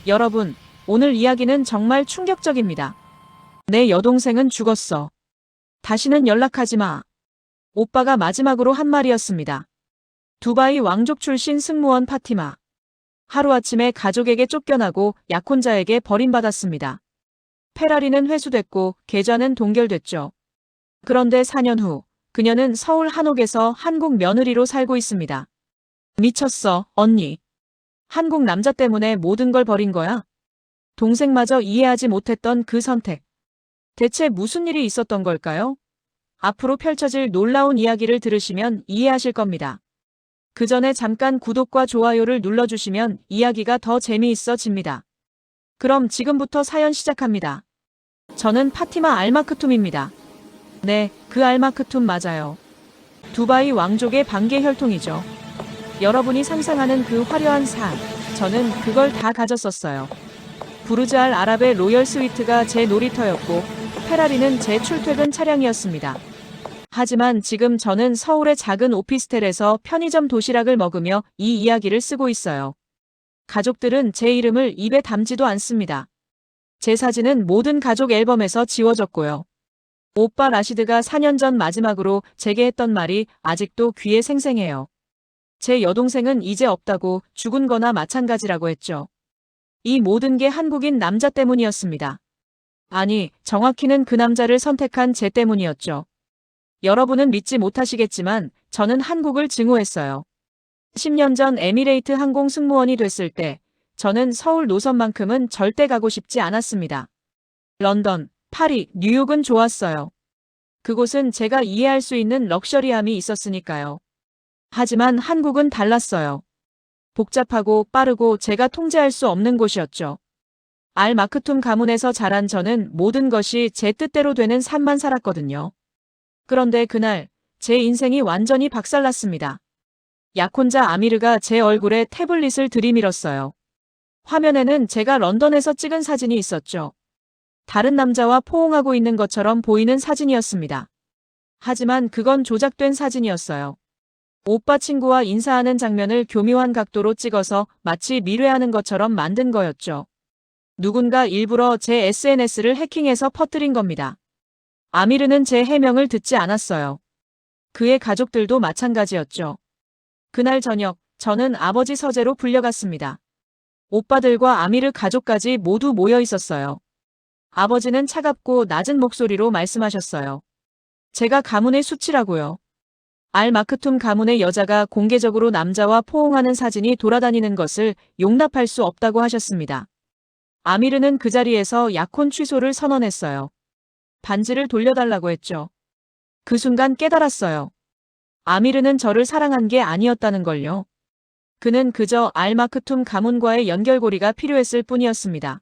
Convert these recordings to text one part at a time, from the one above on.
여러분, 오늘 이야기는 정말 충격적입니다. 내 여동생은 죽었어. 다시는 연락하지 마. 오빠가 마지막으로 한 말이었습니다. 두바이 왕족 출신 승무원 파티마. 하루아침에 가족에게 쫓겨나고 약혼자에게 버림받았습니다. 페라리는 회수됐고 계좌는 동결됐죠. 그런데 4년 후, 그녀는 서울 한옥에서 한국 며느리로 살고 있습니다. 미쳤어, 언니. 한국 남자 때문에 모든 걸 버린 거야? 동생마저 이해하지 못했던 그 선택. 대체 무슨 일이 있었던 걸까요? 앞으로 펼쳐질 놀라운 이야기를 들으시면 이해하실 겁니다. 그 전에 잠깐 구독과 좋아요를 눌러주시면 이야기가 더 재미있어집니다. 그럼 지금부터 사연 시작합니다. 저는 파티마 알마크툼입니다. 네, 그 알마크툼 맞아요. 두바이 왕족의 반개 혈통이죠. 여러분이 상상하는 그 화려한 산, 저는 그걸 다 가졌었어요. 부르즈 알 아랍의 로열 스위트가 제 놀이터였고, 페라리는 제 출퇴근 차량이었습니다. 하지만 지금 저는 서울의 작은 오피스텔에서 편의점 도시락을 먹으며 이 이야기를 쓰고 있어요. 가족들은 제 이름을 입에 담지도 않습니다. 제 사진은 모든 가족 앨범에서 지워졌고요. 오빠 라시드가 4년 전 마지막으로 제게 했던 말이 아직도 귀에 생생해요. 제 여동생은 이제 없다고, 죽은 거나 마찬가지라고 했죠. 이 모든 게 한국인 남자 때문이었습니다. 아니, 정확히는 그 남자를 선택한 제 때문이었죠. 여러분은 믿지 못하시겠지만 저는 한국을 증오했어요. 10년 전 에미레이트 항공 승무원이 됐을 때 저는 서울 노선만큼은 절대 가고 싶지 않았습니다. 런던, 파리, 뉴욕은 좋았어요. 그곳은 제가 이해할 수 있는 럭셔리함이 있었으니까요. 하지만 한국은 달랐어요. 복잡하고 빠르고 제가 통제할 수 없는 곳이었죠. 알 마크툼 가문에서 자란 저는 모든 것이 제 뜻대로 되는 삶만 살았거든요. 그런데 그날 제 인생이 완전히 박살났습니다. 약혼자 아미르가 제 얼굴에 태블릿을 들이밀었어요. 화면에는 제가 런던에서 찍은 사진이 있었죠. 다른 남자와 포옹하고 있는 것처럼 보이는 사진이었습니다. 하지만 그건 조작된 사진이었어요. 오빠 친구와 인사하는 장면을 교묘한 각도로 찍어서 마치 미래하는 것처럼 만든 거였죠. 누군가 일부러 제 SNS를 해킹해서 퍼뜨린 겁니다. 아미르는 제 해명을 듣지 않았어요. 그의 가족들도 마찬가지였죠. 그날 저녁, 저는 아버지 서재로 불려갔습니다. 오빠들과 아미르 가족까지 모두 모여 있었어요. 아버지는 차갑고 낮은 목소리로 말씀하셨어요. 제가 가문의 수치라고요. 알 마크툼 가문의 여자가 공개적으로 남자와 포옹하는 사진이 돌아다니는 것을 용납할 수 없다고 하셨습니다. 아미르는 그 자리에서 약혼 취소를 선언했어요. 반지를 돌려달라고 했죠. 그 순간 깨달았어요. 아미르는 저를 사랑한 게 아니었다는 걸요. 그는 그저 알 마크툼 가문과의 연결고리가 필요했을 뿐이었습니다.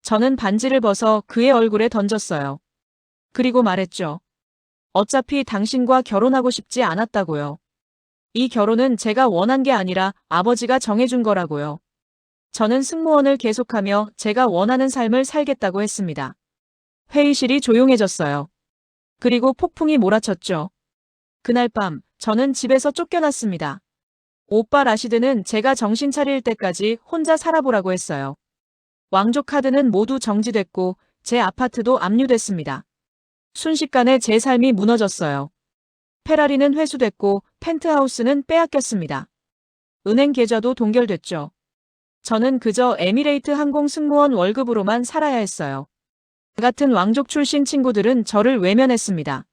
저는 반지를 벗어 그의 얼굴에 던졌어요. 그리고 말했죠. 어차피 당신과 결혼하고 싶지 않았다고요. 이 결혼은 제가 원한 게 아니라 아버지가 정해준 거라고요. 저는 승무원을 계속하며 제가 원하는 삶을 살겠다고 했습니다. 회의실이 조용해졌어요. 그리고 폭풍이 몰아쳤죠. 그날 밤, 저는 집에서 쫓겨났습니다. 오빠 라시드는 제가 정신 차릴 때까지 혼자 살아보라고 했어요. 왕족 카드는 모두 정지됐고 제 아파트도 압류됐습니다. 순식간에 제 삶이 무너졌어요. 페라리는 회수됐고 펜트하우스는 빼앗겼습니다. 은행 계좌도 동결됐죠. 저는 그저 에미레이트 항공 승무원 월급으로만 살아야 했어요. 같은 왕족 출신 친구들은 저를 외면했습니다.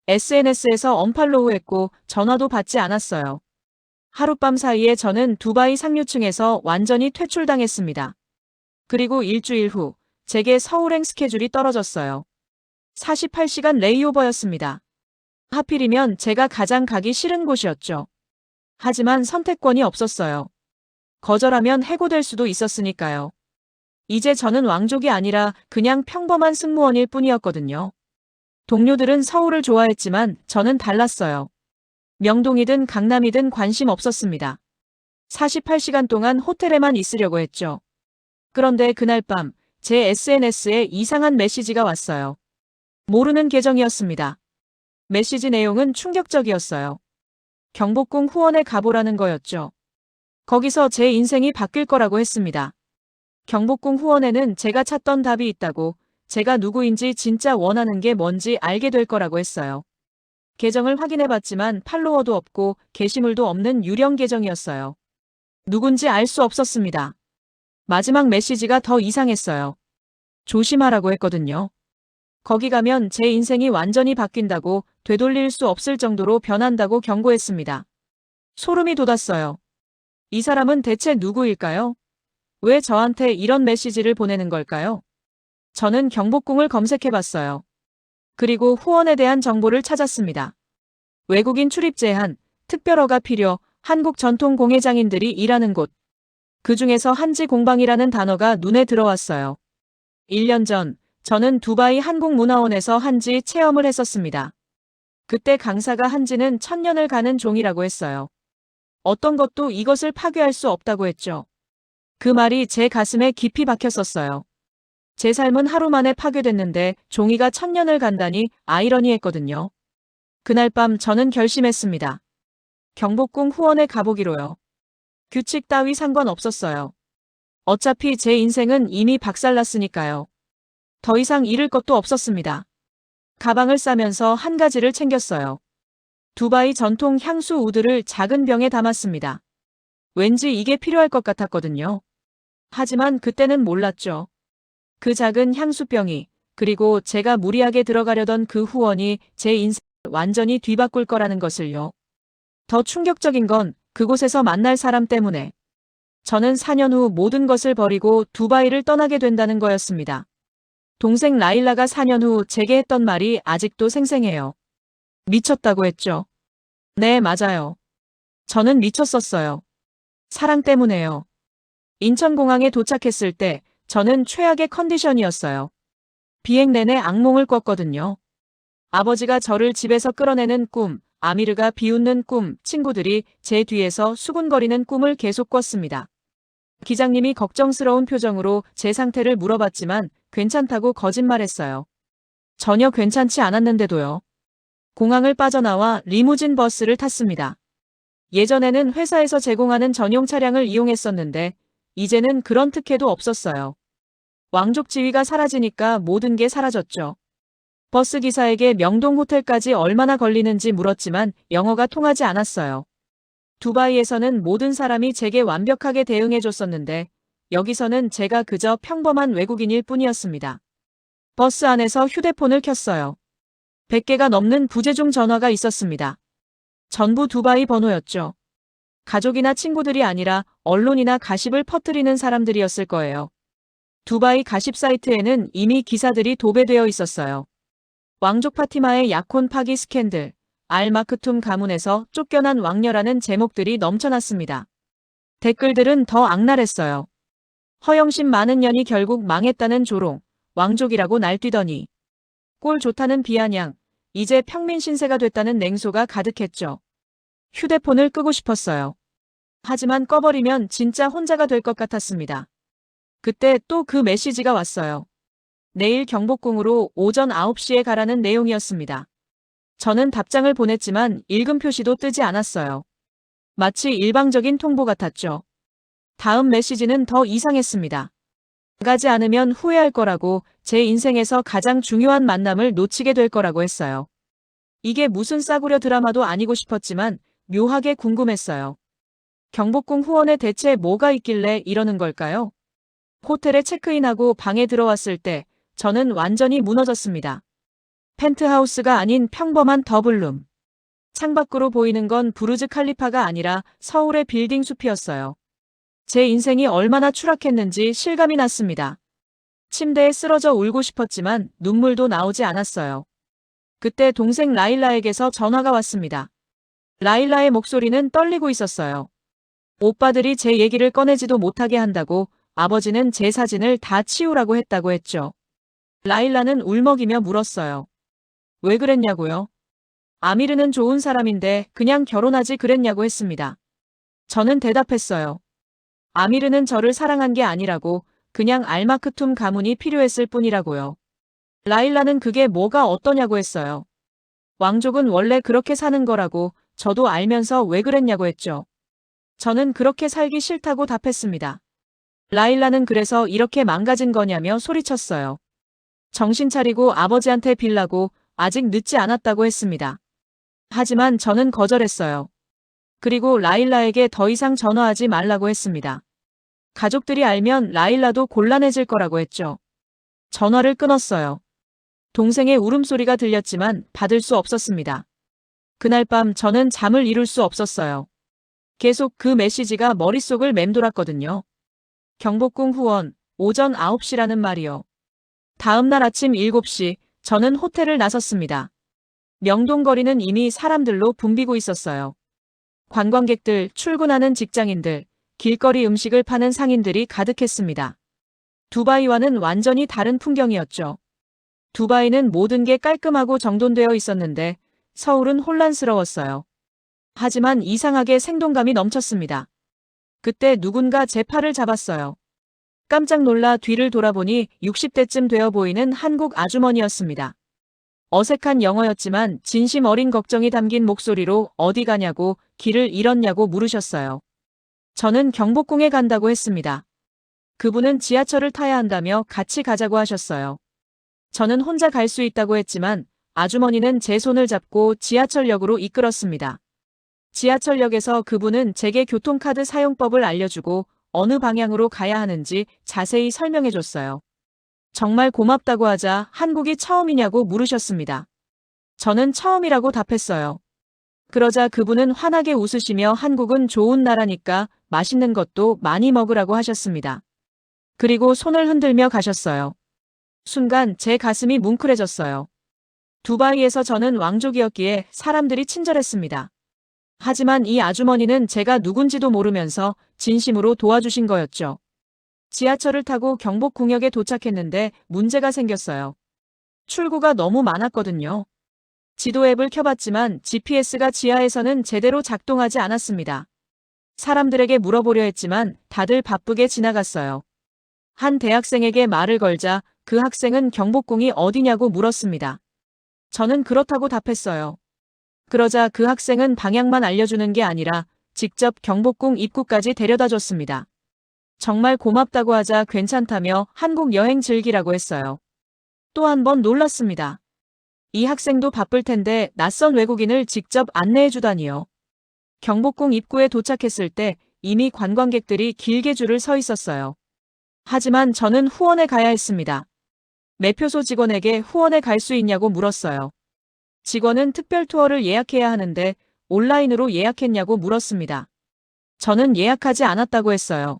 SNS에서 언팔로우했고 전화도 받지 않았어요. 하룻밤 사이에 저는 두바이 상류층에서 완전히 퇴출당했습니다. 그리고 일주일 후 제게 서울행 스케줄이 떨어졌어요. 48시간 레이오버였습니다. 하필이면 제가 가장 가기 싫은 곳이었죠. 하지만 선택권이 없었어요. 거절하면 해고될 수도 있었으니까요. 이제 저는 왕족이 아니라 그냥 평범한 승무원일 뿐이었거든요. 동료들은 서울을 좋아했지만 저는 달랐어요. 명동이든 강남이든 관심 없었습니다. 48시간 동안 호텔에만 있으려고 했죠. 그런데 그날 밤 제 SNS에 이상한 메시지가 왔어요. 모르는 계정이었습니다. 메시지 내용은 충격적이었어요. 경복궁 후원에 가보라는 거였죠. 거기서 제 인생이 바뀔 거라고 했습니다. 경복궁 후원에는 제가 찾던 답이 있다고, 제가 누구인지 진짜 원하는 게 뭔지 알게 될 거라고 했어요. 계정을 확인해봤지만 팔로워도 없고 게시물도 없는 유령 계정이었어요. 누군지 알 수 없었습니다. 마지막 메시지가 더 이상했어요. 조심하라고 했거든요. 거기 가면 제 인생이 완전히 바뀐다고, 되돌릴 수 없을 정도로 변한다고 경고했습니다. 소름이 돋았어요. 이 사람은 대체 누구일까요? 왜 저한테 이런 메시지를 보내는 걸까요? 저는 경복궁을 검색해봤어요. 그리고 후원에 대한 정보를 찾았습니다. 외국인 출입 제한, 특별허가 필요, 한국 전통 공예장인들이 일하는 곳. 그 중에서 한지 공방이라는 단어가 눈에 들어왔어요. 1년 전, 저는 두바이 한국문화원에서 한지 체험을 했었습니다. 그때 강사가 한지는 천년을 가는 종이라고 했어요. 어떤 것도 이것을 파괴할 수 없다고 했죠. 그 말이 제 가슴에 깊이 박혔었어요. 제 삶은 하루 만에 파괴됐는데 종이가 천년을 간다니 아이러니했거든요. 그날 밤 저는 결심했습니다. 경복궁 후원에 가보기로요. 규칙 따위 상관없었어요. 어차피 제 인생은 이미 박살났으니까요. 더 이상 잃을 것도 없었습니다. 가방을 싸면서 한 가지를 챙겼어요. 두바이 전통 향수 우드를 작은 병에 담았습니다. 왠지 이게 필요할 것 같았거든요. 하지만 그때는 몰랐죠. 그 작은 향수병이, 그리고 제가 무리하게 들어가려던 그 후원이 제 인생을 완전히 뒤바꿀 거라는 것을요. 더 충격적인 건 그곳에서 만날 사람 때문에 저는 4년 후 모든 것을 버리고 두바이를 떠나게 된다는 거였습니다. 동생 라일라가 4년 후 제게 했던 말이 아직도 생생해요. 미쳤다고 했죠. 네, 맞아요. 저는 미쳤었어요. 사랑 때문에요. 인천공항에 도착했을 때 저는 최악의 컨디션이었어요. 비행 내내 악몽을 꿨거든요. 아버지가 저를 집에서 끌어내는 꿈, 아미르가 비웃는 꿈, 친구들이 제 뒤에서 수군거리는 꿈을 계속 꿨습니다. 기장님이 걱정스러운 표정으로 제 상태를 물어봤지만 괜찮다고 거짓말했어요. 전혀 괜찮지 않았는데도요. 공항을 빠져나와 리무진 버스를 탔습니다. 예전에는 회사에서 제공하는 전용 차량을 이용했었는데 이제는 그런 특혜도 없었어요. 왕족 지위가 사라지니까 모든 게 사라졌죠. 버스 기사에게 명동 호텔까지 얼마나 걸리는지 물었지만 영어가 통하지 않았어요. 두바이에서는 모든 사람이 제게 완벽하게 대응해줬었는데 여기서는 제가 그저 평범한 외국인일 뿐이었습니다. 버스 안에서 휴대폰을 켰어요. 100개가 넘는 부재중 전화가 있었습니다. 전부 두바이 번호였죠. 가족이나 친구들이 아니라 언론이나 가십을 퍼뜨리는 사람들이었을 거예요. 두바이 가십 사이트에는 이미 기사들이 도배되어 있었어요. 왕족 파티마의 약혼 파기 스캔들, 알 마크툼 가문에서 쫓겨난 왕녀라는 제목들이 넘쳐났습니다. 댓글들은 더 악랄했어요. 허영심 많은 년이 결국 망했다는 조롱, 왕족이라고 날뛰더니 꼴 좋다는 비아냥, 이제 평민 신세가 됐다는 냉소가 가득했죠. 휴대폰을 끄고 싶었어요. 하지만 꺼버리면 진짜 혼자가 될 것 같았습니다. 그때 또 그 메시지가 왔어요. 내일 경복궁으로 오전 9시에 가라는 내용이었습니다. 저는 답장을 보냈지만 읽음 표시도 뜨지 않았어요. 마치 일방적인 통보 같았죠. 다음 메시지는 더 이상했습니다. 가지 않으면 후회할 거라고, 제 인생에서 가장 중요한 만남을 놓치게 될 거라고 했어요. 이게 무슨 싸구려 드라마도 아니고 싶었지만 묘하게 궁금했어요. 경복궁 후원에 대체 뭐가 있길래 이러는 걸까요? 호텔에 체크인하고 방에 들어왔을 때 저는 완전히 무너졌습니다. 펜트하우스가 아닌 평범한 더블룸. 창밖으로 보이는 건 부르즈 칼리파가 아니라 서울의 빌딩 숲이었어요. 제 인생이 얼마나 추락했는지 실감이 났습니다. 침대에 쓰러져 울고 싶었지만 눈물도 나오지 않았어요. 그때 동생 라일라에게서 전화가 왔습니다. 라일라의 목소리는 떨리고 있었어요. 오빠들이 제 얘기를 꺼내지도 못하게 한다고, 아버지는 제 사진을 다 치우라고 했다고 했죠. 라일라는 울먹이며 물었어요. 왜 그랬냐고요? 아미르는 좋은 사람인데 그냥 결혼하지 그랬냐고 했습니다. 저는 대답했어요. 아미르는 저를 사랑한 게 아니라고, 그냥 알마크툼 가문이 필요했을 뿐이라고요. 라일라는 그게 뭐가 어떠냐고 했어요. 왕족은 원래 그렇게 사는 거라고, 저도 알면서 왜 그랬냐고 했죠. 저는 그렇게 살기 싫다고 답했습니다. 라일라는 그래서 이렇게 망가진 거냐며 소리쳤어요. 정신 차리고 아버지한테 빌라고 아직 늦지 않았다고 했습니다. 하지만 저는 거절했어요. 그리고 라일라에게 더 이상 전화하지 말라고 했습니다. 가족들이 알면 라일라도 곤란해질 거라고 했죠. 전화를 끊었어요. 동생의 울음소리가 들렸지만 받을 수 없었습니다. 그날 밤 저는 잠을 이룰 수 없었어요. 계속 그 메시지가 머릿속을 맴돌았거든요. 경복궁 후원, 오전 9시라는 말이요. 다음 날 아침 7시, 저는 호텔을 나섰습니다. 명동거리는 이미 사람들로 붐비고 있었어요. 관광객들, 출근하는 직장인들, 길거리 음식을 파는 상인들이 가득했습니다. 두바이와는 완전히 다른 풍경이었죠. 두바이는 모든 게 깔끔하고 정돈되어 있었는데 서울은 혼란스러웠어요. 하지만 이상하게 생동감이 넘쳤습니다. 그때 누군가 제 팔을 잡았어요. 깜짝 놀라 뒤를 돌아보니 60대쯤 되어 보이는 한국 아주머니였습니다. 어색한 영어였지만 진심 어린 걱정이 담긴 목소리로 어디 가냐고, 길을 잃었냐고 물으셨어요. 저는 경복궁에 간다고 했습니다. 그분은 지하철을 타야 한다며 같이 가자고 하셨어요. 저는 혼자 갈 수 있다고 했지만 아주머니는 제 손을 잡고 지하철역으로 이끌었습니다. 지하철역에서 그분은 제게 교통카드 사용법을 알려주고 어느 방향으로 가야 하는지 자세히 설명해줬어요. 정말 고맙다고 하자 한국이 처음이냐고 물으셨습니다. 저는 처음이라고 답했어요. 그러자 그분은 환하게 웃으시며 한국은 좋은 나라니까 맛있는 것도 많이 먹으라고 하셨습니다. 그리고 손을 흔들며 가셨어요. 순간 제 가슴이 뭉클해졌어요. 두바이에서 저는 왕족이었기에 사람들이 친절했습니다. 하지만 이 아주머니는 제가 누군지도 모르면서 진심으로 도와주신 거였죠. 지하철을 타고 경복궁역에 도착했는데 문제가 생겼어요. 출구가 너무 많았거든요. 지도 앱을 켜봤지만 GPS가 지하에서는 제대로 작동하지 않았습니다. 사람들에게 물어보려 했지만 다들 바쁘게 지나갔어요. 한 대학생에게 말을 걸자 그 학생은 경복궁이 어디냐고 물었습니다. 저는 그렇다고 답했어요. 그러자 그 학생은 방향만 알려주는 게 아니라 직접 경복궁 입구까지 데려다 줬습니다. 정말 고맙다고 하자 괜찮다며 한국 여행 즐기라고 했어요. 또 한 번 놀랐습니다. 이 학생도 바쁠 텐데 낯선 외국인을 직접 안내해 주다니요. 경복궁 입구에 도착했을 때 이미 관광객들이 길게 줄을 서 있었어요. 하지만 저는 후원에 가야 했습니다. 매표소 직원에게 후원에 갈 수 있냐고 물었어요. 직원은 특별 투어를 예약해야 하는데 온라인으로 예약했냐고 물었습니다. 저는 예약하지 않았다고 했어요.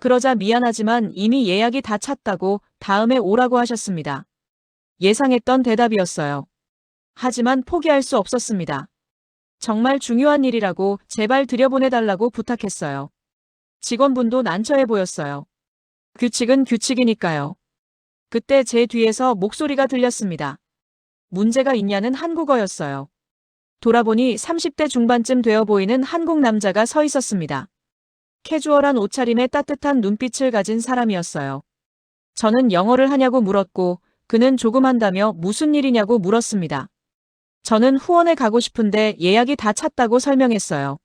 그러자 미안하지만 이미 예약이 다 찼다고 다음에 오라고 하셨습니다. 예상했던 대답이었어요. 하지만 포기할 수 없었습니다. 정말 중요한 일이라고 제발 들여보내달라고 부탁했어요. 직원분도 난처해 보였어요. 규칙은 규칙이니까요. 그때 제 뒤에서 목소리가 들렸습니다. 문제가 있냐는 한국어였어요. 돌아보니 30대 중반쯤 되어 보이는 한국 남자가 서 있었습니다. 캐주얼한 옷차림에 따뜻한 눈빛을 가진 사람이었어요. 저는 영어를 하냐고 물었고 그는 조금 한다며 무슨 일이냐고 물었습니다. 저는 후원에 가고 싶은데 예약이 다 찼다고 설명했어요.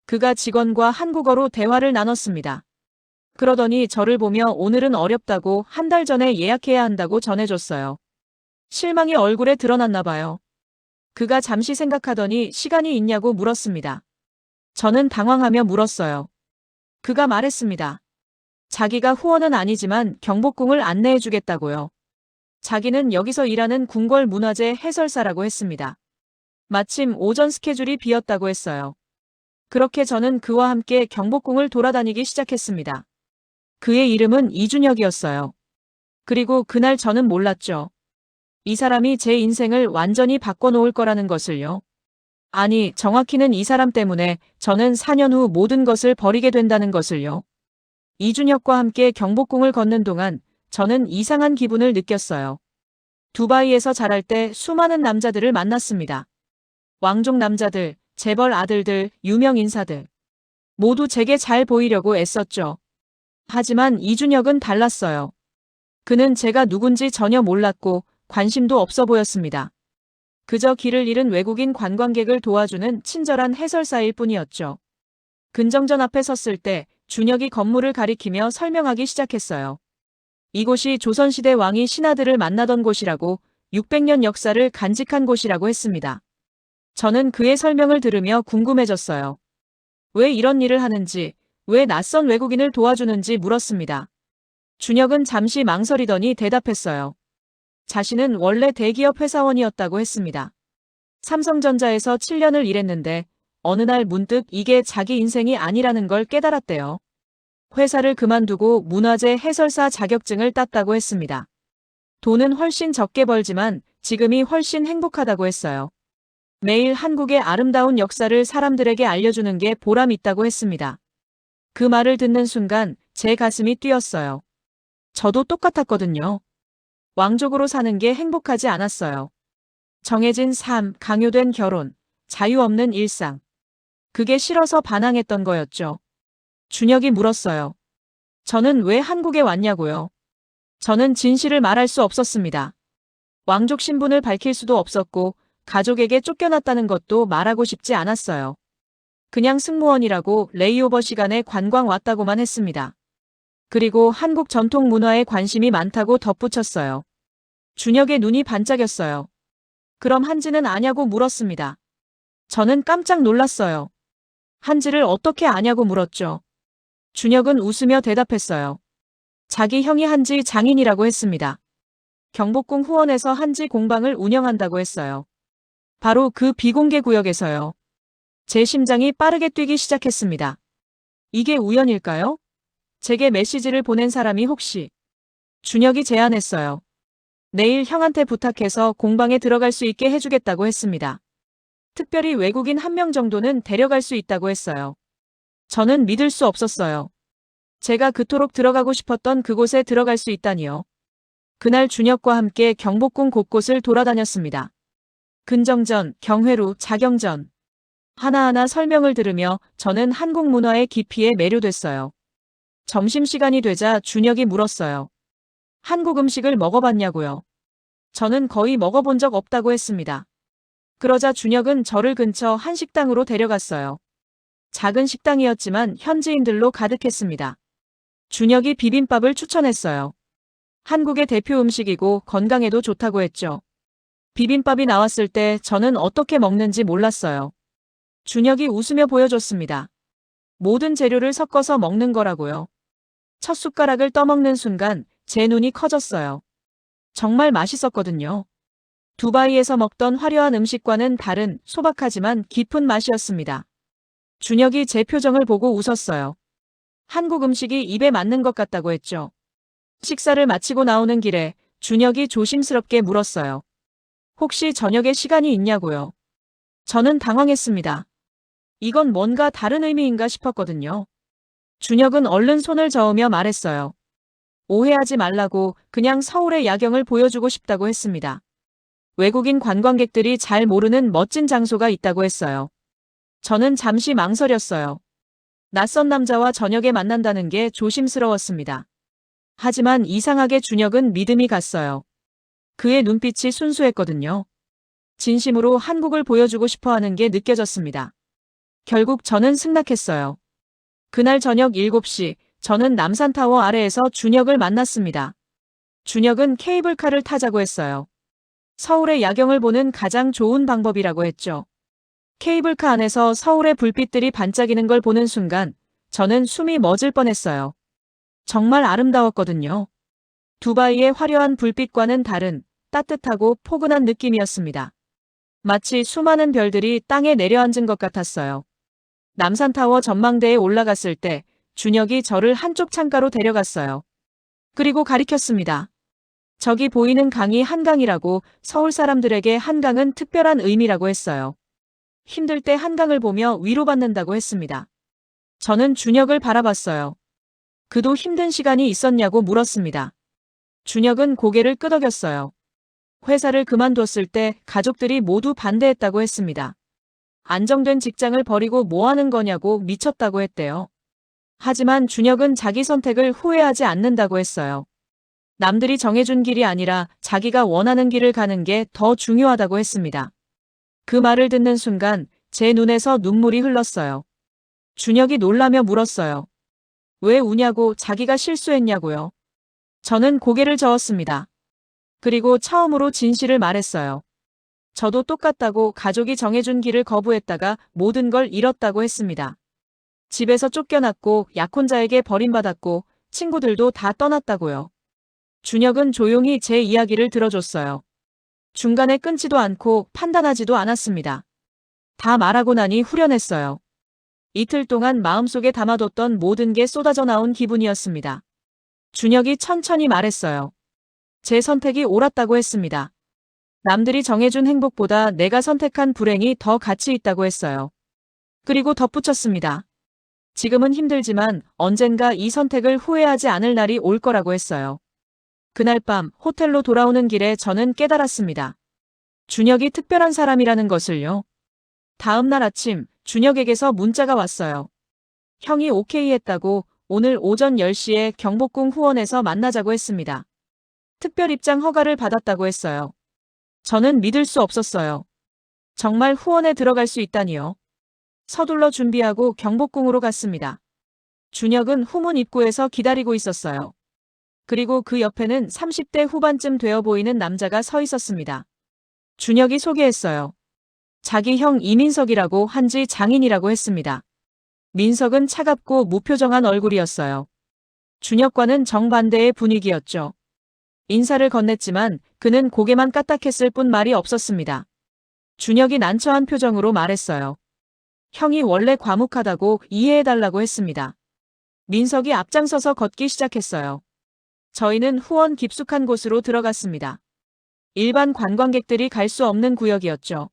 그가 직원과 한국어로 대화를 나눴습니다. 그러더니 저를 보며 오늘은 어렵다고 한 달 전에 예약해야 한다고 전해줬어요. 실망이 얼굴에 드러났나 봐요. 그가 잠시 생각하더니 시간이 있냐고 물었습니다. 저는 당황하며 물었어요. 그가 말했습니다. 자기가 후원은 아니지만 경복궁을 안내해 주겠다고요. 자기는 여기서 일하는 궁궐 문화재 해설사라고 했습니다. 마침 오전 스케줄이 비었다고 했어요. 그렇게 저는 그와 함께 경복궁을 돌아다니기 시작했습니다. 그의 이름은 이준혁이었어요. 그리고 그날 저는 몰랐죠. 이 사람이 제 인생을 완전히 바꿔놓을 거라는 것을요. 아니, 정확히는 이 사람 때문에 저는 4년 후 모든 것을 버리게 된다는 것을요. 이준혁과 함께 경복궁을 걷는 동안 저는 이상한 기분을 느꼈어요. 두바이에서 자랄 때 수많은 남자들을 만났습니다. 왕족 남자들, 재벌 아들들, 유명 인사들. 모두 제게 잘 보이려고 애썼죠. 하지만 이준혁은 달랐어요. 그는 제가 누군지 전혀 몰랐고 관심도 없어 보였습니다. 그저 길을 잃은 외국인 관광객을 도와주는 친절한 해설사일 뿐이었죠. 근정전 앞에 섰을 때 준혁이 건물을 가리키며 설명하기 시작했어요. 이곳이 조선시대 왕이 신하들을 만나던 곳이라고 600년 역사를 간직한 곳이라고 했습니다. 저는 그의 설명을 들으며 궁금해졌어요. 왜 이런 일을 하는지, 왜 낯선 외국인을 도와주는지 물었습니다. 준혁은 잠시 망설이더니 대답했어요. 자신은 원래 대기업 회사원이었다고 했습니다. 삼성전자에서 7년을 일했는데 어느 날 문득 이게 자기 인생이 아니라는 걸 깨달았대요. 회사를 그만두고 문화재 해설사 자격증을 땄다고 했습니다. 돈은 훨씬 적게 벌지만 지금이 훨씬 행복하다고 했어요. 매일 한국의 아름다운 역사를 사람들에게 알려주는 게 보람 있다고 했습니다. 그 말을 듣는 순간 제 가슴이 뛰었어요. 저도 똑같았거든요. 왕족으로 사는 게 행복하지 않았어요. 정해진 삶, 강요된 결혼, 자유 없는 일상. 그게 싫어서 반항했던 거였죠. 준혁이 물었어요. 저는 왜 한국에 왔냐고요. 저는 진실을 말할 수 없었습니다. 왕족 신분을 밝힐 수도 없었고 가족에게 쫓겨났다는 것도 말하고 싶지 않았어요. 그냥 승무원이라고 레이오버 시간에 관광 왔다고만 했습니다. 그리고 한국 전통 문화에 관심이 많다고 덧붙였어요. 준혁의 눈이 반짝였어요. 그럼 한지는 아냐고 물었습니다. 저는 깜짝 놀랐어요. 한지를 어떻게 아냐고 물었죠. 준혁은 웃으며 대답했어요. 자기 형이 한지 장인이라고 했습니다. 경복궁 후원에서 한지 공방을 운영한다고 했어요. 바로 그 비공개 구역에서요. 제 심장이 빠르게 뛰기 시작했습니다. 이게 우연일까요? 제게 메시지를 보낸 사람이 혹시? 준혁이 제안했어요. 내일 형한테 부탁해서 공방에 들어갈 수 있게 해주겠다고 했습니다. 특별히 외국인 1명 정도는 데려갈 수 있다고 했어요. 저는 믿을 수 없었어요. 제가 그토록 들어가고 싶었던 그곳에 들어갈 수 있다니요. 그날 준혁과 함께 경복궁 곳곳을 돌아다녔습니다. 근정전, 경회루, 자경전. 하나하나 설명을 들으며 저는 한국 문화의 깊이에 매료됐어요. 점심시간이 되자 준혁이 물었어요. 한국 음식을 먹어봤냐고요. 저는 거의 먹어본 적 없다고 했습니다. 그러자 준혁은 저를 근처 한 식당으로 데려갔어요. 작은 식당이었지만 현지인들로 가득했습니다. 준혁이 비빔밥을 추천했어요. 한국의 대표 음식이고 건강에도 좋다고 했죠. 비빔밥이 나왔을 때 저는 어떻게 먹는지 몰랐어요. 준혁이 웃으며 보여줬습니다. 모든 재료를 섞어서 먹는 거라고요. 첫 숟가락을 떠먹는 순간 제 눈이 커졌어요. 정말 맛있었거든요. 두바이에서 먹던 화려한 음식과는 다른 소박하지만 깊은 맛이었습니다. 준혁이 제 표정을 보고 웃었어요. 한국 음식이 입에 맞는 것 같다고 했죠. 식사를 마치고 나오는 길에 준혁이 조심스럽게 물었어요. 혹시 저녁에 시간이 있냐고요. 저는 당황했습니다. 이건 뭔가 다른 의미인가 싶었거든요. 준혁은 얼른 손을 저으며 말했어요. 오해하지 말라고 그냥 서울의 야경을 보여주고 싶다고 했습니다. 외국인 관광객들이 잘 모르는 멋진 장소가 있다고 했어요. 저는 잠시 망설였어요. 낯선 남자와 저녁에 만난다는 게 조심스러웠습니다. 하지만 이상하게 준혁은 믿음이 갔어요. 그의 눈빛이 순수했거든요. 진심으로 한국을 보여주고 싶어 하는 게 느껴졌습니다. 결국 저는 승낙했어요. 그날 저녁 7시, 저는 남산타워 아래에서 준혁을 만났습니다. 준혁은 케이블카를 타자고 했어요. 서울의 야경을 보는 가장 좋은 방법이라고 했죠. 케이블카 안에서 서울의 불빛들이 반짝이는 걸 보는 순간 저는 숨이 멎을 뻔했어요. 정말 아름다웠거든요. 두바이의 화려한 불빛과는 다른 따뜻하고 포근한 느낌이었습니다. 마치 수많은 별들이 땅에 내려앉은 것 같았어요. 남산타워 전망대에 올라갔을 때 준혁이 저를 한쪽 창가로 데려갔어요. 그리고 가리켰습니다. 저기 보이는 강이 한강이라고 서울 사람들에게 한강은 특별한 의미라고 했어요. 힘들 때 한강을 보며 위로받는다고 했습니다. 저는 준혁을 바라봤어요. 그도 힘든 시간이 있었냐고 물었습니다. 준혁은 고개를 끄덕였어요. 회사를 그만뒀을 때 가족들이 모두 반대했다고 했습니다. 안정된 직장을 버리고 뭐 하는 거냐고 미쳤다고 했대요. 하지만 준혁은 자기 선택을 후회하지 않는다고 했어요. 남들이 정해준 길이 아니라 자기가 원하는 길을 가는 게 더 중요하다고 했습니다. 그 말을 듣는 순간 제 눈에서 눈물이 흘렀어요. 준혁이 놀라며 물었어요. 왜 우냐고 자기가 실수했냐고요. 저는 고개를 저었습니다. 그리고 처음으로 진실을 말했어요. 저도 똑같다고 가족이 정해준 길을 거부했다가 모든 걸 잃었다고 했습니다. 집에서 쫓겨났고 약혼자에게 버림받았고 친구들도 다 떠났다고요. 준혁은 조용히 제 이야기를 들어줬어요. 중간에 끊지도 않고 판단하지도 않았습니다. 다 말하고 나니 후련했어요. 이틀 동안 마음속에 담아뒀던 모든 게 쏟아져 나온 기분이었습니다. 준혁이 천천히 말했어요. 제 선택이 옳았다고 했습니다. 남들이 정해준 행복보다 내가 선택한 불행이 더 가치 있다고 했어요. 그리고 덧붙였습니다. 지금은 힘들지만 언젠가 이 선택을 후회하지 않을 날이 올 거라고 했어요. 그날 밤 호텔로 돌아오는 길에 저는 깨달았습니다. 준혁이 특별한 사람이라는 것을요. 다음 날 아침 준혁에게서 문자가 왔어요. 형이 오케이 했다고 오늘 오전 10시에 경복궁 후원에서 만나자고 했습니다. 특별 입장 허가를 받았다고 했어요. 저는 믿을 수 없었어요. 정말 후원에 들어갈 수 있다니요. 서둘러 준비하고 경복궁으로 갔습니다. 준혁은 후문 입구에서 기다리고 있었어요. 그리고 그 옆에는 30대 후반쯤 되어 보이는 남자가 서 있었습니다. 준혁이 소개했어요. 자기 형 이민석이라고 한지 장인이라고 했습니다. 민석은 차갑고 무표정한 얼굴이었어요. 준혁과는 정반대의 분위기였죠. 인사를 건넸지만 그는 고개만 까딱했을 뿐 말이 없었습니다. 준혁이 난처한 표정으로 말했어요. 형이 원래 과묵하다고 이해해달라고 했습니다. 민석이 앞장서서 걷기 시작했어요. 저희는 후원 깊숙한 곳으로 들어갔습니다. 일반 관광객들이 갈 수 없는 구역이었죠.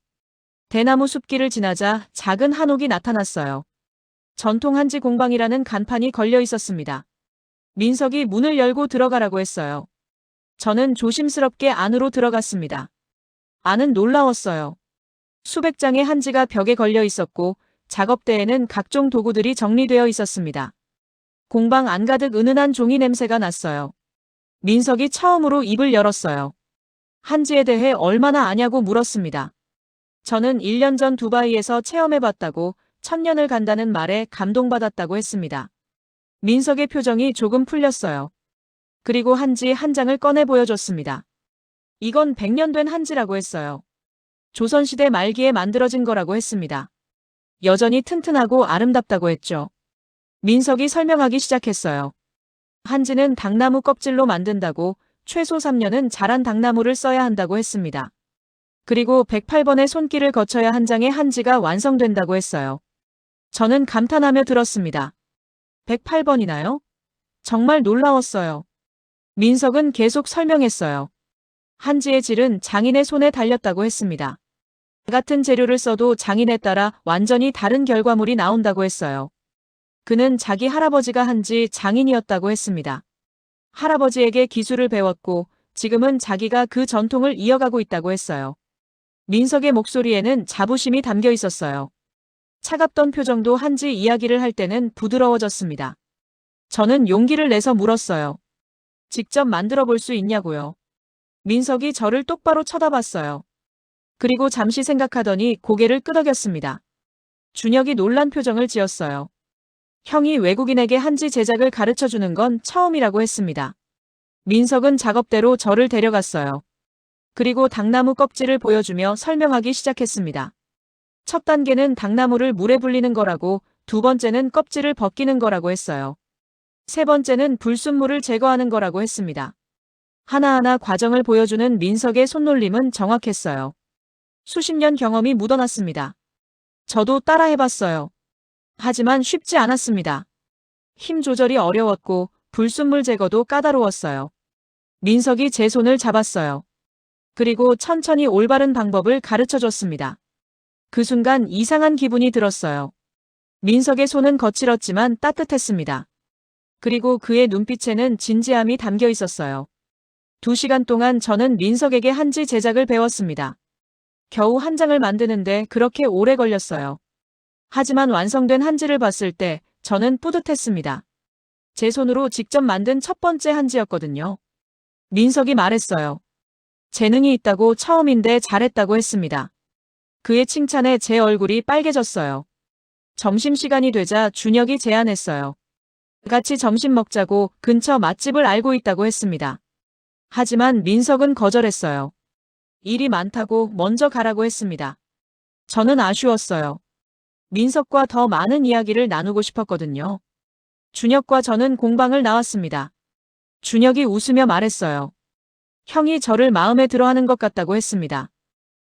대나무 숲길을 지나자 작은 한옥이 나타났어요. 전통 한지 공방이라는 간판이 걸려 있었습니다. 민석이 문을 열고 들어가라고 했어요. 저는 조심스럽게 안으로 들어갔습니다. 안은 놀라웠어요. 수백 장의 한지가 벽에 걸려 있었고 작업대에는 각종 도구들이 정리되어 있었습니다. 공방 안 가득 은은한 종이 냄새가 났어요. 민석이 처음으로 입을 열었어요. 한지에 대해 얼마나 아냐고 물었습니다. 저는 1년 전 두바이에서 체험해봤다고 천년을 간다는 말에 감동받았다고 했습니다. 민석의 표정이 조금 풀렸어요. 그리고 한지 한 장을 꺼내 보여줬습니다. 이건 100년 된 한지라고 했어요. 조선시대 말기에 만들어진 거라고 했습니다. 여전히 튼튼하고 아름답다고 했죠. 민석이 설명하기 시작했어요. 한지는 당나무 껍질로 만든다고 최소 3년은 자란 당나무를 써야 한다고 했습니다. 그리고 108번의 손길을 거쳐야 한 장의 한지가 완성된다고 했어요. 저는 감탄하며 들었습니다. 108번이나요? 정말 놀라웠어요. 민석은 계속 설명했어요. 한지의 질은 장인의 손에 달렸다고 했습니다. 같은 재료를 써도 장인에 따라 완전히 다른 결과물이 나온다고 했어요. 그는 자기 할아버지가 한지 장인이었다고 했습니다. 할아버지에게 기술을 배웠고 지금은 자기가 그 전통을 이어가고 있다고 했어요. 민석의 목소리에는 자부심이 담겨 있었어요. 차갑던 표정도 한지 이야기를 할 때는 부드러워졌습니다. 저는 용기를 내서 물었어요. 직접 만들어 볼 수 있냐고요. 민석이 저를 똑바로 쳐다봤어요. 그리고 잠시 생각하더니 고개를 끄덕였습니다. 준혁이 놀란 표정을 지었어요. 형이 외국인에게 한지 제작을 가르쳐주는 건 처음이라고 했습니다. 민석은 작업대로 저를 데려갔어요. 그리고 당나무 껍질을 보여주며 설명하기 시작했습니다. 첫 단계는 당나무를 물에 불리는 거라고, 두 번째는 껍질을 벗기는 거라고 했어요. 세 번째는 불순물을 제거하는 거라고 했습니다. 하나하나 과정을 보여주는 민석의 손놀림은 정확했어요. 수십 년 경험이 묻어났습니다. 저도 따라해봤어요. 하지만 쉽지 않았습니다. 힘 조절이 어려웠고 불순물 제거도 까다로웠어요. 민석이 제 손을 잡았어요. 그리고 천천히 올바른 방법을 가르쳐줬습니다. 그 순간 이상한 기분이 들었어요. 민석의 손은 거칠었지만 따뜻했습니다. 그리고 그의 눈빛에는 진지함이 담겨 있었어요. 2시간 동안 저는 민석에게 한지 제작을 배웠습니다. 겨우 한 장을 만드는데 그렇게 오래 걸렸어요. 하지만 완성된 한지를 봤을 때 저는 뿌듯했습니다. 제 손으로 직접 만든 첫 번째 한지였거든요. 민석이 말했어요. 재능이 있다고 처음인데 잘했다고 했습니다. 그의 칭찬에 제 얼굴이 빨개졌어요. 점심시간이 되자 준혁이 제안했어요. 같이 점심 먹자고 근처 맛집을 알고 있다고 했습니다. 하지만 민석은 거절했어요. 일이 많다고 먼저 가라고 했습니다. 저는 아쉬웠어요. 민석과 더 많은 이야기를 나누고 싶었거든요. 준혁과 저는 공방을 나왔습니다. 준혁이 웃으며 말했어요. 형이 저를 마음에 들어하는 것 같다고 했습니다.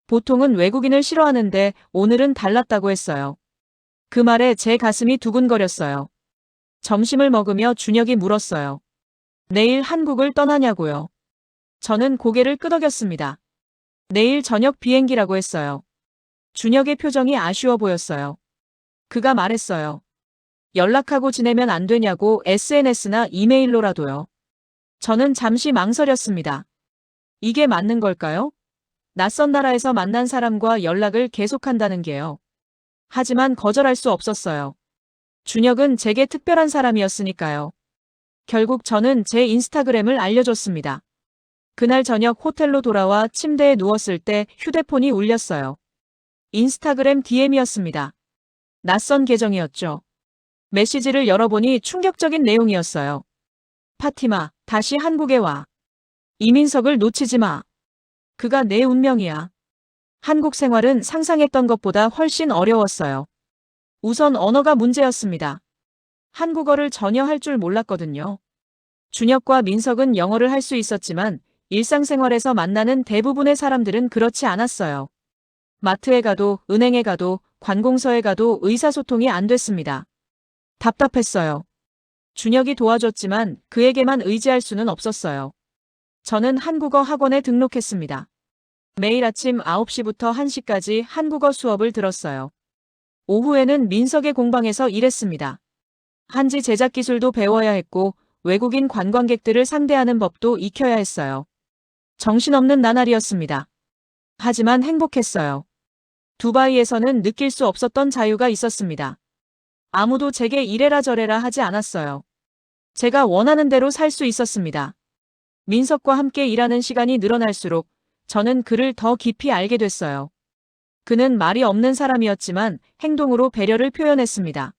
보통은 외국인을 싫어하는데 오늘은 달랐다고 했어요. 그 말에 제 가슴이 두근거렸어요. 점심을 먹으며 준혁이 물었어요. 내일 한국을 떠나냐고요. 저는 고개를 끄덕였습니다. 내일 저녁 비행기라고 했어요. 준혁의 표정이 아쉬워 보였어요. 그가 말했어요. 연락하고 지내면 안 되냐고 SNS나 이메일로라도요. 저는 잠시 망설였습니다. 이게 맞는 걸까요? 낯선 나라에서 만난 사람과 연락을 계속한다는 게요. 하지만 거절할 수 없었어요. 준혁은 제게 특별한 사람이었으니까요. 결국 저는 제 인스타그램을 알려줬습니다. 그날 저녁 호텔로 돌아와 침대에 누웠을 때 휴대폰이 울렸어요. 인스타그램 DM이었습니다. 낯선 계정이었죠. 메시지를 열어보니 충격적인 내용이었어요. 파티마, 다시 한국에 와. 이민석을 놓치지 마. 그가 내 운명이야. 한국 생활은 상상했던 것보다 훨씬 어려웠어요. 우선 언어가 문제였습니다. 한국어를 전혀 할 줄 몰랐거든요. 준혁과 민석은 영어를 할 수 있었지만 일상생활에서 만나는 대부분의 사람들은 그렇지 않았어요. 마트에 가도, 은행에 가도, 관공서에 가도 의사소통이 안 됐습니다. 답답했어요. 준혁이 도와줬지만 그에게만 의지할 수는 없었어요. 저는 한국어 학원에 등록했습니다. 매일 아침 9시부터 1시까지 한국어 수업을 들었어요. 오후에는 민석의 공방에서 일했습니다. 한지 제작 기술도 배워야 했고 외국인 관광객들을 상대하는 법도 익혀야 했어요. 정신없는 나날이었습니다. 하지만 행복했어요. 두바이에서는 느낄 수 없었던 자유가 있었습니다. 아무도 제게 이래라 저래라 하지 않았어요. 제가 원하는 대로 살 수 있었습니다. 민석과 함께 일하는 시간이 늘어날수록 저는 그를 더 깊이 알게 됐어요. 그는 말이 없는 사람이었지만 행동으로 배려를 표현했습니다.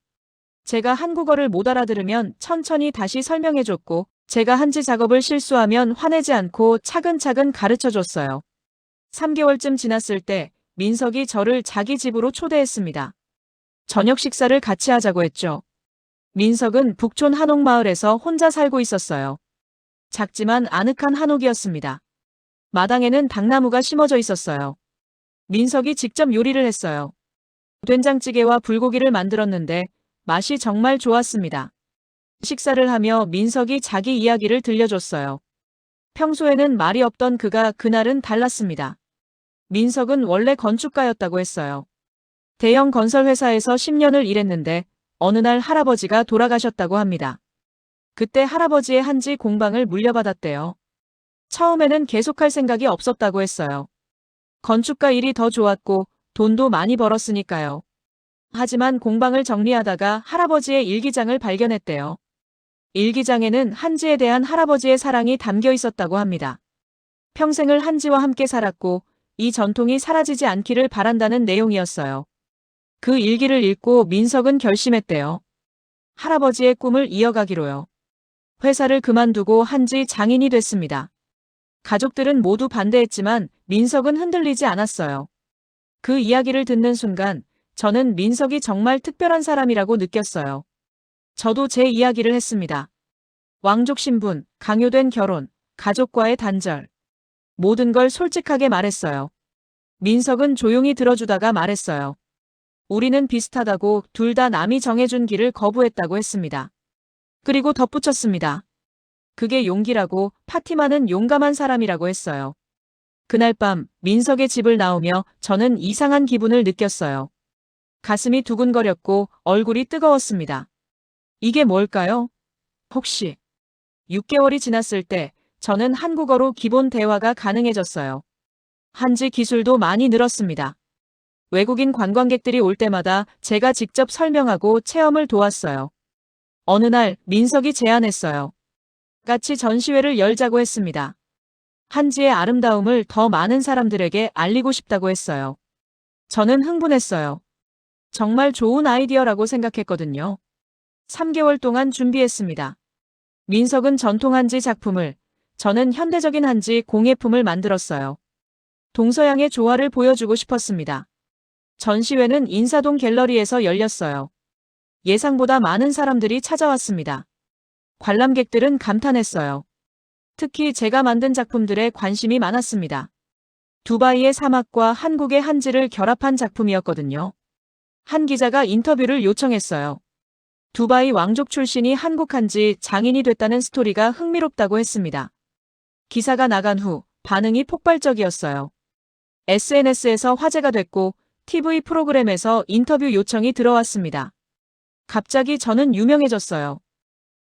제가 한국어를 못 알아들으면 천천히 다시 설명해줬고 제가 한지 작업을 실수하면 화내지 않고 차근차근 가르쳐줬어요. 3개월쯤 지났을 때 민석이 저를 자기 집으로 초대했습니다. 저녁 식사를 같이 하자고 했죠. 민석은 북촌 한옥마을에서 혼자 살고 있었어요. 작지만 아늑한 한옥이었습니다. 마당에는 당나무가 심어져 있었어요. 민석이 직접 요리를 했어요. 된장찌개와 불고기를 만들었는데 맛이 정말 좋았습니다. 식사를 하며 민석이 자기 이야기를 들려줬어요. 평소에는 말이 없던 그가 그날은 달랐습니다. 민석은 원래 건축가였다고 했어요. 대형 건설회사에서 10년을 일했는데 어느 날 할아버지가 돌아가셨다고 합니다. 그때 할아버지의 한지 공방을 물려받았대요. 처음에는 계속할 생각이 없었다고 했어요. 건축가 일이 더 좋았고 돈도 많이 벌었으니까요. 하지만 공방을 정리하다가 할아버지의 일기장을 발견했대요. 일기장에는 한지에 대한 할아버지의 사랑이 담겨 있었다고 합니다. 평생을 한지와 함께 살았고 이 전통이 사라지지 않기를 바란다는 내용이었어요. 그 일기를 읽고 민석은 결심했대요. 할아버지의 꿈을 이어가기로요. 회사를 그만두고 한지 장인이 됐습니다. 가족들은 모두 반대했지만 민석은 흔들리지 않았어요. 그 이야기를 듣는 순간 저는 민석이 정말 특별한 사람이라고 느꼈어요. 저도 제 이야기를 했습니다. 왕족 신분, 강요된 결혼, 가족과의 단절. 모든 걸 솔직하게 말했어요. 민석은 조용히 들어주다가 말했어요. 우리는 비슷하다고 둘 다 남이 정해준 길을 거부했다고 했습니다. 그리고 덧붙였습니다. 그게 용기라고 파티마는 용감한 사람이라고 했어요. 그날 밤 민석의 집을 나오며 저는 이상한 기분을 느꼈어요. 가슴이 두근거렸고 얼굴이 뜨거웠습니다. 이게 뭘까요? 혹시 6개월이 지났을 때 저는 한국어로 기본 대화가 가능해졌어요. 한지 기술도 많이 늘었습니다. 외국인 관광객들이 올 때마다 제가 직접 설명하고 체험을 도왔어요. 어느 날 민석이 제안했어요. 같이 전시회를 열자고 했습니다. 한지의 아름다움을 더 많은 사람들에게 알리고 싶다고 했어요. 저는 흥분했어요. 정말 좋은 아이디어라고 생각했거든요. 3개월 동안 준비했습니다. 민석은 전통 한지 작품을, 저는 현대적인 한지 공예품을 만들었어요. 동서양의 조화를 보여주고 싶었습니다. 전시회는 인사동 갤러리에서 열렸어요. 예상보다 많은 사람들이 찾아왔습니다. 관람객들은 감탄했어요. 특히 제가 만든 작품들에 관심이 많았습니다. 두바이의 사막과 한국의 한지를 결합한 작품이었거든요. 한 기자가 인터뷰를 요청했어요. 두바이 왕족 출신이 한국 한지 장인이 됐다는 스토리가 흥미롭다고 했습니다. 기사가 나간 후 반응이 폭발적이었어요. SNS에서 화제가 됐고 TV 프로그램에서 인터뷰 요청이 들어왔습니다. 갑자기 저는 유명해졌어요.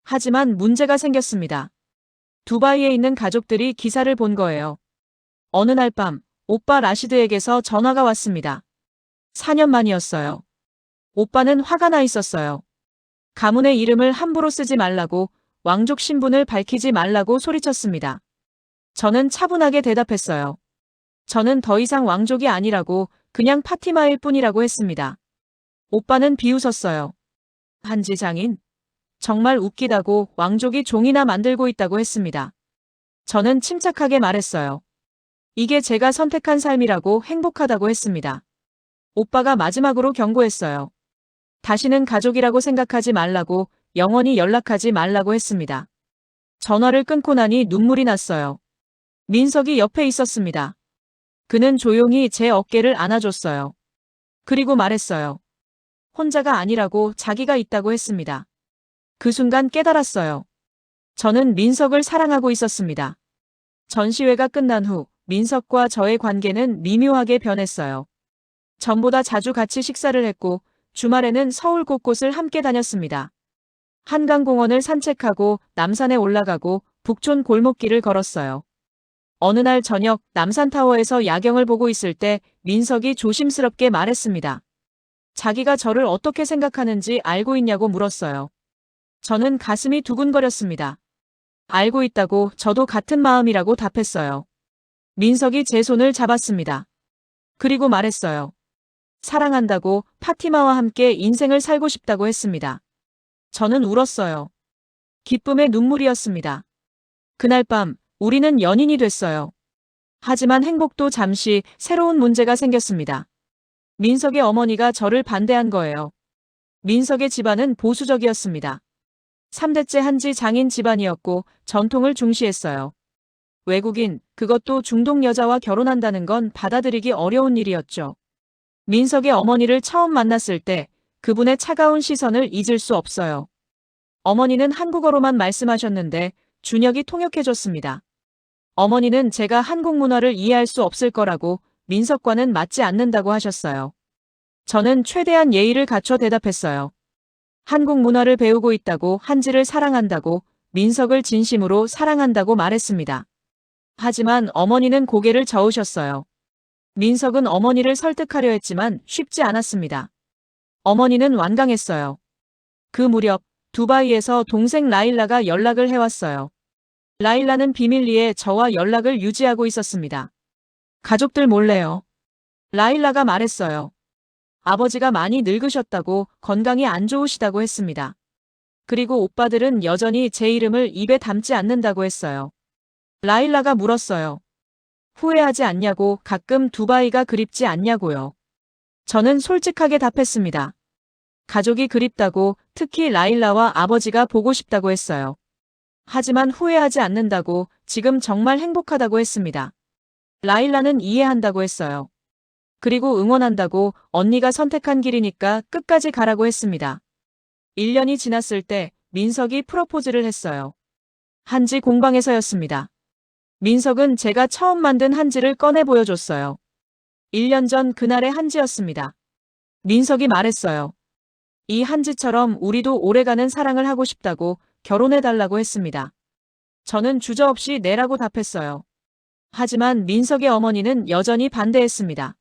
하지만 문제가 생겼습니다. 두바이에 있는 가족들이 기사를 본 거예요. 어느 날 밤 오빠 라시드에게서 전화가 왔습니다. 4년 만이었어요. 오빠는 화가 나 있었어요. 가문의 이름을 함부로 쓰지 말라고, 왕족 신분을 밝히지 말라고 소리쳤습니다. 저는 차분하게 대답했어요. 저는 더 이상 왕족이 아니라고, 그냥 파티마일 뿐이라고 했습니다. 오빠는 비웃었어요. 한지 장인? 정말 웃기다고, 왕족이 종이나 만들고 있다고 했습니다. 저는 침착하게 말했어요. 이게 제가 선택한 삶이라고, 행복하다고 했습니다. 오빠가 마지막으로 경고했어요. 다시는 가족이라고 생각하지 말라고, 영원히 연락하지 말라고 했습니다. 전화를 끊고 나니 눈물이 났어요. 민석이 옆에 있었습니다. 그는 조용히 제 어깨를 안아줬어요. 그리고 말했어요. 혼자가 아니라고, 자기가 있다고 했습니다. 그 순간 깨달았어요. 저는 민석을 사랑하고 있었습니다. 전시회가 끝난 후 민석과 저의 관계는 미묘하게 변했어요. 전보다 자주 같이 식사를 했고 주말에는 서울 곳곳을 함께 다녔습니다. 한강공원을 산책하고 남산에 올라가고 북촌 골목길을 걸었어요. 어느 날 저녁 남산타워에서 야경을 보고 있을 때 민석이 조심스럽게 말했습니다. 자기가 저를 어떻게 생각하는지 알고 있냐고 물었어요. 저는 가슴이 두근거렸습니다. 알고 있다고, 저도 같은 마음이라고 답했어요. 민석이 제 손을 잡았습니다. 그리고 말했어요. 사랑한다고, 파티마와 함께 인생을 살고 싶다고 했습니다. 저는 울었어요. 기쁨의 눈물이었습니다. 그날 밤 우리는 연인이 됐어요. 하지만 행복도 잠시 새로운 문제가 생겼습니다. 민석의 어머니가 저를 반대한 거예요. 민석의 집안은 보수적이었습니다. 3대째 한지 장인 집안이었고 전통을 중시했어요. 외국인, 그것도 중동 여자와 결혼한다는 건 받아들이기 어려운 일이었죠. 민석의 어머니를 처음 만났을 때 그분의 차가운 시선을 잊을 수 없어요. 어머니는 한국어로만 말씀하셨는데 준혁이 통역해줬습니다. 어머니는 제가 한국 문화를 이해할 수 없을 거라고, 민석과는 맞지 않는다고 하셨어요. 저는 최대한 예의를 갖춰 대답했어요. 한국 문화를 배우고 있다고, 한지를 사랑한다고, 민석을 진심으로 사랑한다고 말했습니다. 하지만 어머니는 고개를 저으셨어요. 민석은 어머니를 설득하려 했지만 쉽지 않았습니다. 어머니는 완강했어요. 그 무렵 두바이에서 동생 라일라가 연락을 해왔어요. 라일라는 비밀리에 저와 연락을 유지하고 있었습니다. 가족들 몰래요. 라일라가 말했어요. 아버지가 많이 늙으셨다고, 건강이 안 좋으시다고 했습니다. 그리고 오빠들은 여전히 제 이름을 입에 담지 않는다고 했어요. 라일라가 물었어요. 후회하지 않냐고, 가끔 두바이가 그립지 않냐고요. 저는 솔직하게 답했습니다. 가족이 그립다고, 특히 라일라와 아버지가 보고 싶다고 했어요. 하지만 후회하지 않는다고, 지금 정말 행복하다고 했습니다. 라일라는 이해한다고 했어요. 그리고 응원한다고, 언니가 선택한 길이니까 끝까지 가라고 했습니다. 1년이 지났을 때 민석이 프로포즈를 했어요. 한지 공방에서였습니다. 민석은 제가 처음 만든 한지를 꺼내 보여줬어요. 1년 전 그날의 한지였습니다. 민석이 말했어요. 이 한지처럼 우리도 오래가는 사랑을 하고 싶다고, 결혼해달라고 했습니다. 저는 주저없이 네라고 답했어요. 하지만 민석의 어머니는 여전히 반대했습니다.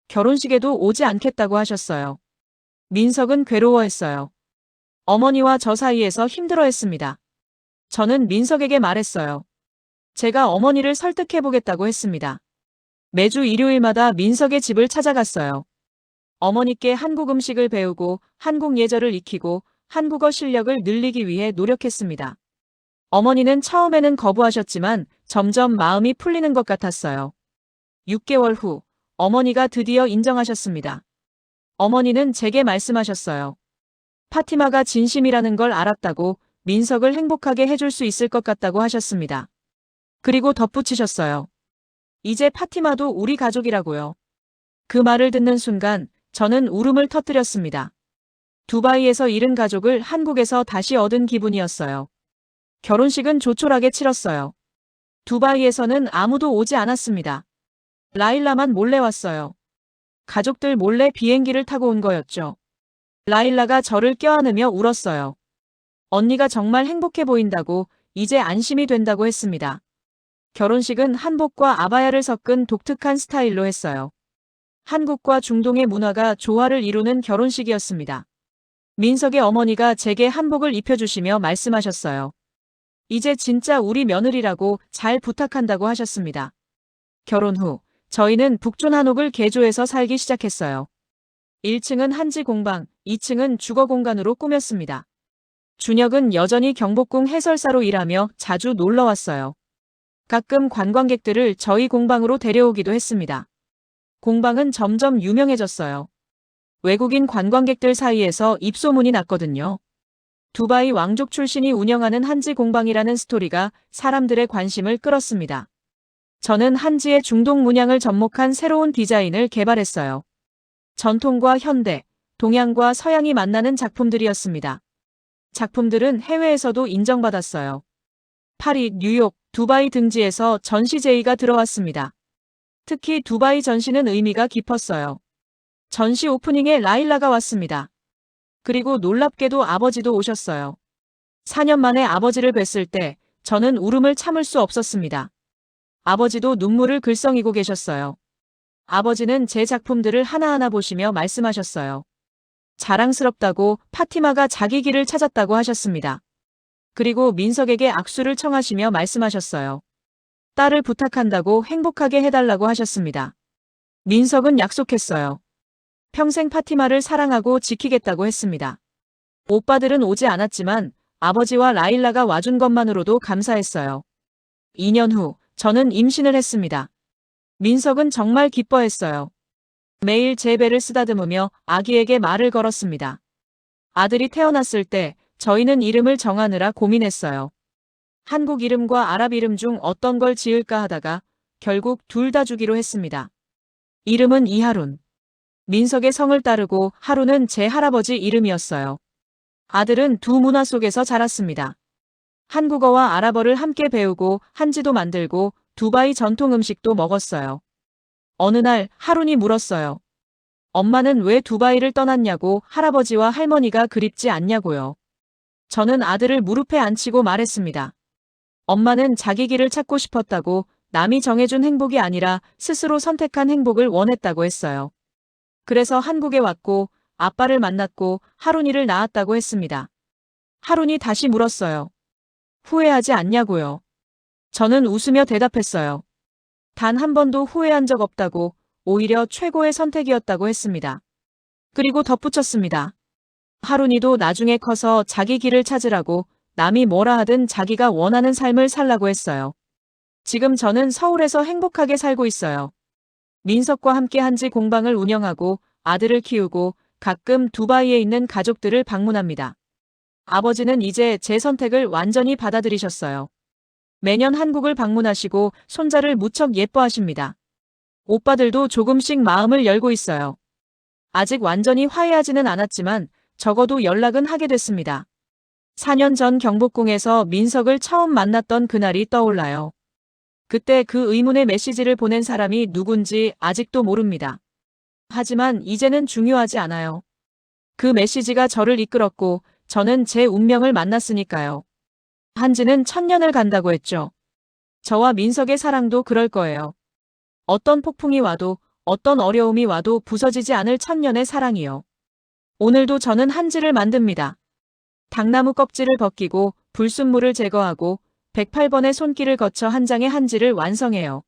결혼식에도 오지 않겠다고 하셨어요. 민석은 괴로워했어요. 어머니와 저 사이에서 힘들어했습니다. 저는 민석에게 말했어요. 제가 어머니를 설득해보겠다고 했습니다. 매주 일요일마다 민석의 집을 찾아갔어요. 어머니께 한국 음식을 배우고 한국 예절을 익히고 한국어 실력을 늘리기 위해 노력했습니다. 어머니는 처음에는 거부하셨지만 점점 마음이 풀리는 것 같았어요. 6개월 후 어머니가 드디어 인정하셨습니다. 어머니는 제게 말씀하셨어요. 파티마가 진심이라는 걸 알았다고, 민석을 행복하게 해줄 수 있을 것 같다고 하셨습니다. 그리고 덧붙이셨어요. 이제 파티마도 우리 가족이라고요. 그 말을 듣는 순간 저는 울음을 터뜨렸습니다. 두바이에서 잃은 가족을 한국에서 다시 얻은 기분이었어요. 결혼식은 조촐하게 치렀어요. 두바이에서는 아무도 오지 않았습니다. 라일라만 몰래 왔어요. 가족들 몰래 비행기를 타고 온 거였죠. 라일라가 저를 껴안으며 울었어요. 언니가 정말 행복해 보인다고, 이제 안심이 된다고 했습니다. 결혼식은 한복과 아바야를 섞은 독특한 스타일로 했어요. 한국과 중동의 문화가 조화를 이루는 결혼식이었습니다. 민석의 어머니가 제게 한복을 입혀주시며 말씀하셨어요. 이제 진짜 우리 며느리라고 잘 부탁한다고 하셨습니다. 결혼 후 저희는 북촌 한옥을 개조해서 살기 시작했어요. 1층은 한지 공방, 2층은 주거 공간으로 꾸몄습니다. 준혁은 여전히 경복궁 해설사로 일하며 자주 놀러 왔어요. 가끔 관광객들을 저희 공방으로 데려오기도 했습니다. 공방은 점점 유명해졌어요. 외국인 관광객들 사이에서 입소문이 났거든요. 두바이 왕족 출신이 운영하는 한지 공방이라는 스토리가 사람들의 관심을 끌었습니다. 저는 한지의 중동 문양을 접목한 새로운 디자인을 개발했어요. 전통과 현대, 동양과 서양이 만나는 작품들이었습니다. 작품들은 해외에서도 인정받았어요. 파리, 뉴욕, 두바이 등지에서 전시 제의가 들어왔습니다. 특히 두바이 전시는 의미가 깊었어요. 전시 오프닝에 라일라가 왔습니다. 그리고 놀랍게도 아버지도 오셨어요. 4년 만에 아버지를 뵀을 때 저는 울음을 참을 수 없었습니다. 아버지도 눈물을 글썽이고 계셨어요. 아버지는 제 작품들을 하나하나 보시며 말씀하셨어요. 자랑스럽다고, 파티마가 자기 길을 찾았다고 하셨습니다. 그리고 민석에게 악수를 청하시며 말씀하셨어요. 딸을 부탁한다고, 행복하게 해달라고 하셨습니다. 민석은 약속했어요. 평생 파티마를 사랑하고 지키겠다고 했습니다. 오빠들은 오지 않았지만 아버지와 라일라가 와준 것만으로도 감사했어요. 2년 후 저는 임신을 했습니다. 민석은 정말 기뻐했어요. 매일 제 배를 쓰다듬으며 아기에게 말을 걸었습니다. 아들이 태어났을 때 저희는 이름을 정하느라 고민했어요. 한국 이름과 아랍 이름 중 어떤 걸 지을까 하다가 결국 둘 다 주기로 했습니다. 이름은 이하룬. 민석의 성을 따르고 하룬은 제 할아버지 이름이었어요. 아들은 두 문화 속에서 자랐습니다. 한국어와 아랍어를 함께 배우고 한지도 만들고 두바이 전통 음식도 먹었어요. 어느 날 하룬이 물었어요. 엄마는 왜 두바이를 떠났냐고, 할아버지와 할머니가 그립지 않냐고요. 저는 아들을 무릎에 앉히고 말했습니다. 엄마는 자기 길을 찾고 싶었다고, 남이 정해준 행복이 아니라 스스로 선택한 행복을 원했다고 했어요. 그래서 한국에 왔고 아빠를 만났고 하룬이를 낳았다고 했습니다. 하룬이 다시 물었어요. 후회하지 않냐고요. 저는 웃으며 대답했어요. 단 한 번도 후회한 적 없다고, 오히려 최고의 선택이었다고 했습니다. 그리고 덧붙였습니다. 하룬이도 나중에 커서 자기 길을 찾으라고, 남이 뭐라 하든 자기가 원하는 삶을 살라고 했어요. 지금 저는 서울에서 행복하게 살고 있어요. 민석과 함께 한지 공방을 운영하고 아들을 키우고 가끔 두바이에 있는 가족들을 방문합니다. 아버지는 이제 제 선택을 완전히 받아들이셨어요. 매년 한국을 방문하시고 손자를 무척 예뻐하십니다. 오빠들도 조금씩 마음을 열고 있어요. 아직 완전히 화해하지는 않았지만 적어도 연락은 하게 됐습니다. 4년 전 경복궁에서 민석을 처음 만났던 그날이 떠올라요. 그때 그 의문의 메시지를 보낸 사람이 누군지 아직도 모릅니다. 하지만 이제는 중요하지 않아요. 그 메시지가 저를 이끌었고 저는 제 운명을 만났으니까요. 한지는 1000년을 간다고 했죠. 저와 민석의 사랑도 그럴 거예요. 어떤 폭풍이 와도, 어떤 어려움이 와도 부서지지 않을 1000년의 사랑이요. 오늘도 저는 한지를 만듭니다. 당나무 껍질을 벗기고 불순물을 제거하고 108번의 손길을 거쳐 한 장의 한지를 완성해요.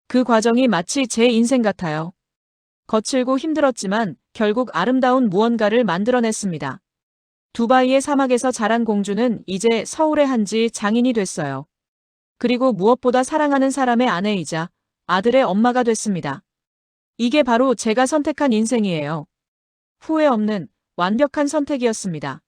그 과정이 마치 제 인생 같아요. 거칠고 힘들었지만 결국 아름다운 무언가를 만들어냈습니다. 두바이의 사막에서 자란 공주는 이제 서울의 한지 장인이 됐어요. 그리고 무엇보다 사랑하는 사람의 아내이자 아들의 엄마가 됐습니다. 이게 바로 제가 선택한 인생이에요. 후회 없는 완벽한 선택이었습니다.